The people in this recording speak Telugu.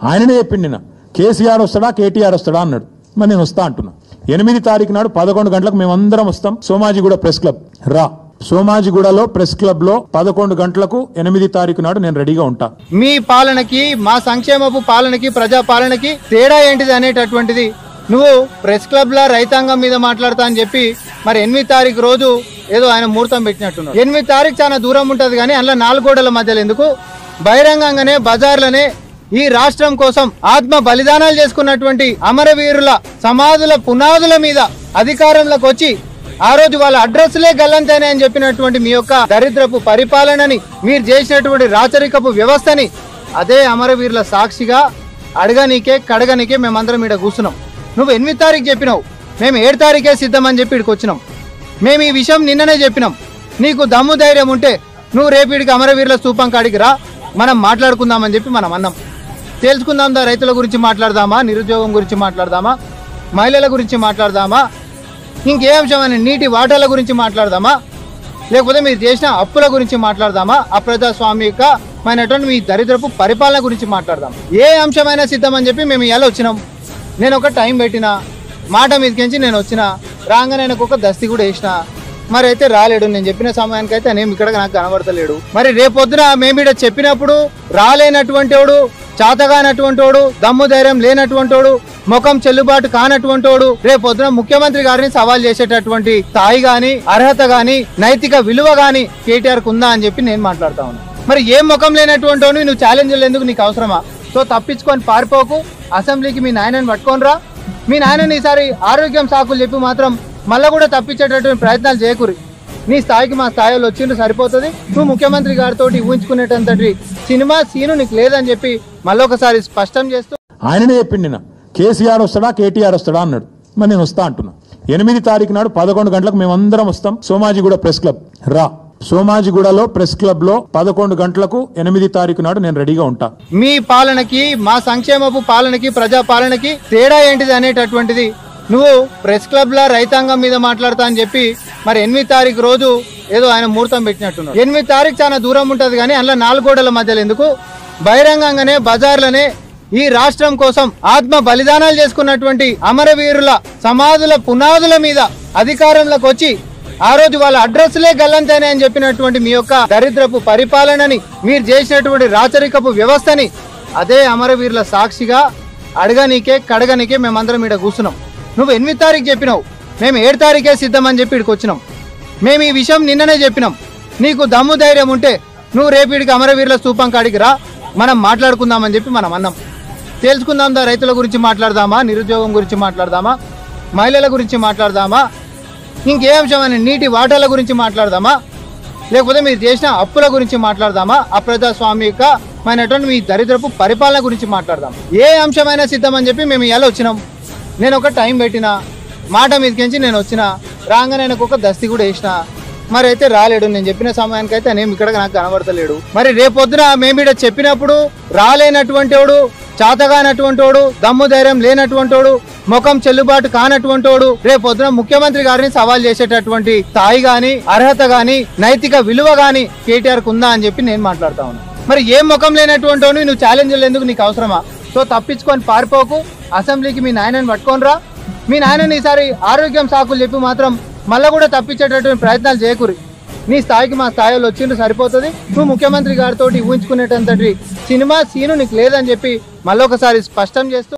ఆయననే చెప్పింది నిన్న కేసీఆర్ వస్తాడా కేటీఆర్ వస్తాడా అన్నాడు. మరి నేను వస్తా అంటున్నా. 8 తారీఖు నాడు 11 గంటలకు మేమందరం వస్తాం. సోమాజిగూడ ప్రెస్ క్లబ్ రా. సోమాజిగూడలో ప్రెస్ క్లబ్ లో 11 గంటలకు 8 తారీఖు నాడు నేను రెడీగా ఉంటా. మీ పాలనకి మా సంక్షేమపు పాలనకి ప్రజా పాలనకి తేడా ఏంటిది అనేటటువంటిది నువ్వు ప్రెస్ క్లబ్ లా రైతాంగం మీద మాట్లాడతా అని చెప్పి మరి 8 తారీఖు రోజు ఏదో ఆయన ముహూర్తం పెట్టినట్టున్నాడు. 8 తారీఖు చాలా దూరం ఉంటది కానీ అందులో 4 గోడల మధ్యలో ఎందుకు బహిరంగంగానే బజార్లనే ఈ రాష్ట్రం కోసం ఆత్మ బలిదానాలు చేసుకున్నటువంటి అమరవీరుల సమాధుల పునాదుల మీద అధికారంలోకి వచ్చి ఆ రోజు వాళ్ళ అడ్రస్లే గల్లంతేనే అని చెప్పినటువంటి మీ యొక్క దరిద్రపు పరిపాలనని మీరు చేసినటువంటి రాచరికపు వ్యవస్థని అదే అమరవీరుల సాక్షిగా అడగనీకే కడగనీకే మేమందరం ఇక్కడ కూర్చున్నాం. నువ్వు 8 తారీఖు చెప్పినావు, మేము 7 తారీఖే సిద్ధమని చెప్పి ఇక్కడికి వచ్చినాం. మేము ఈ విషయం నిన్ననే చెప్పినాం. నీకు దమ్ము ధైర్యం ఉంటే నువ్వు రేపిడికి అమరవీరుల స్తూపం కాడికి రా, మనం మాట్లాడుకుందామని చెప్పి మనం అన్నాం. తెలుసుకుందాం, రైతుల గురించి మాట్లాడదామా, నిరుద్యోగం గురించి మాట్లాడదామా, మహిళల గురించి మాట్లాడదామా, ఇంకే అంశమైన నీటి వాటాల గురించి మాట్లాడదామా, లేకపోతే మీరు చేసిన అప్పుల గురించి మాట్లాడదామా, అప్రజాస్వామికమైనటువంటి మీ దరిద్రపు పరిపాలన గురించి మాట్లాడదాం. ఏ అంశమైనా సిద్ధమని చెప్పి మేము ఇలా వచ్చినాం. నేను ఒక టైం పెట్టిన మాట మీదకించి నేను వచ్చిన రాగానే ఆయనకు ఒక దస్తి కూడా వేసిన. మరి అయితే రాలేడు, నేను చెప్పిన సమయానికి అయితే నేను ఇక్కడ నాకు కనబడతలేడు. మరి రేపొద్దున మేము ఇక్కడ చెప్పినప్పుడు రాలేనటువంటి వాడు, చాతగానటువంటి వాడు, దమ్ము ధైర్యం లేనటువంటి వాడు, ముఖం చెల్లుబాటు కానటువంటి వాడు రేపొద్దున ముఖ్యమంత్రి గారిని సవాల్ చేసేటటువంటి స్థాయి గాని అర్హత గాని నైతిక విలువ గాని కేటీఆర్ కు ఉందా అని చెప్పి నేను మాట్లాడుతా ఉన్నా. మరి ఏం ముఖం లేనటువంటి వాడు నువ్వు ఛాలెంజ్ ఎందుకు, నీకు అవసరమా? సో తప్పించుకొని పారిపోకు, అసెంబ్లీకి మీ నాయనని పట్టుకొని రా. మీ నాయనని ఈసారి ఆరోగ్యం సాకులు చెప్పి మాత్రం మళ్ళా కూడా తప్పించేటటువంటి ప్రయత్నాలు చేయకూరి. నీ స్థాయికి మా స్థాయిలో వచ్చిండ్రు సరిపోతుంది. నువ్వు ముఖ్యమంత్రి గారితో ఊహించుకునేటంతటి సినిమా సీను నీకు లేదని చెప్పి మళ్ళొకసారి స్పష్టం చేస్తూ ఆయననే చెప్పింది నిన్న కేసీఆర్ వస్తాడా కేటీఆర్ వస్తాడా అన్నాడు. మరి నేను వస్తా అంటున్నా. 8 తారీఖు నాడు 11 గంటలకు మేమందరం వస్తాం. సోమాజిగూడ ప్రెస్ క్లబ్ రా. సోమాజిగూడలో ప్రెస్ క్లబ్ లో 11 గంటలకు 8 తారీఖు నాడు నేను రెడీగా ఉంటా. మీ పాలనకి మా సంక్షేమపు పాలనకి ప్రజా పాలనకి తేడా ఏంటిది అనేటటువంటిది నువ్వు ప్రెస్ క్లబ్ లా రైతాంగం మీద మాట్లాడతా అని చెప్పి మరి 8 తారీఖు రోజు ఏదో ఆయన ముహూర్తం పెట్టినట్టున్నాడు. 8 తారీఖు చాలా దూరం ఉంటది కానీ అందులో 4 గోడల మధ్యలో ఎందుకు బహిరంగంగానే బజార్లనే ఈ రాష్ట్రం కోసం ఆత్మ బలిదానాలు చేసుకున్నటువంటి అమరవీరుల సమాధుల పునాదుల మీద అధికారంలోకి వచ్చి ఆ రోజు వాళ్ళ అడ్రస్లే గల్లంతేనే అని చెప్పినటువంటి మీ యొక్క దరిద్రపు పరిపాలనని మీరు చేసినటువంటి రాచరికపు వ్యవస్థని అదే అమరవీరుల సాక్షిగా అడగనీకే కడగనీకే మేమందరం ఇక్కడ కూర్చున్నాం. నువ్వు 8 తారీఖు చెప్పినావు, మేము 7 తారీఖే సిద్ధమని చెప్పి ఇక్కడికి వచ్చినాం. మేము ఈ విషయం నిన్ననే చెప్పినాం. నీకు దమ్ము ధైర్యం ఉంటే నువ్వు రేపిడికి అమరవీరుల స్తూపం కాడికి రా, మనం మాట్లాడుకుందామని చెప్పి మనం అన్నాం. తెలుసుకుందాం, రైతుల గురించి మాట్లాడదామా, నిరుద్యోగం గురించి మాట్లాడదామా, మహిళల గురించి మాట్లాడదామా, ఇంకే అంశమైన నీటి వాటాల గురించి మాట్లాడదామా, లేకపోతే మీరు చేసిన అప్పుల గురించి మాట్లాడదామా, అప్రజాస్వామికమైనటువంటి మీ దరిద్రపు పరిపాలన గురించి మాట్లాడదాం. ఏ అంశమైనా సిద్ధమని చెప్పి మేము ఇలా వచ్చినాం. నేను ఒక టైం పెట్టిన మాట మీదకించి నేను వచ్చిన రాగానే ఆయనకు ఒక దస్తి కూడా వేసిన. మరి అయితే రాలేడు, నేను చెప్పిన సమయానికి అయితే నేను ఇక్కడ నాకు కనబడతలేడు. మరి రేపొద్దున మేము ఇక్కడ చెప్పినప్పుడు రాలేనటువంటి వాడు, చాతగానటువంటి వాడు, దమ్ము ధైర్యం లేనటువంటి వాడు, ముఖం చెల్లుబాటు కానటువంటి వాడు రేపొద్దున ముఖ్యమంత్రి గారిని సవాల్ చేసేటటువంటి స్థాయి గాని అర్హత గాని నైతిక విలువ గాని కేటీఆర్ కు ఉందా అని చెప్పి నేను మాట్లాడుతా ఉన్నా. మరి ఏం ముఖం లేనటువంటి వాడు నువ్వు ఛాలెంజ్ ఎందుకు, నీకు అవసరమా? సో తప్పించుకొని పారిపోకు, అసెంబ్లీకి మీ నాయనని పట్టుకొని రా. మీ నాయనని ఈసారి ఆరోగ్యం సాకులు చెప్పి మాత్రం మళ్ళా కూడా తప్పించేటటువంటి ప్రయత్నాలు చేయకూరి. నీ స్థాయికి మా స్థాయిలో వచ్చిండ్రు సరిపోతుంది. నువ్వు ముఖ్యమంత్రి గారితో ఊహించుకునేటంతటి సినిమా సీను నీకు లేదని చెప్పి మళ్ళొకసారి స్పష్టం చేస్తూ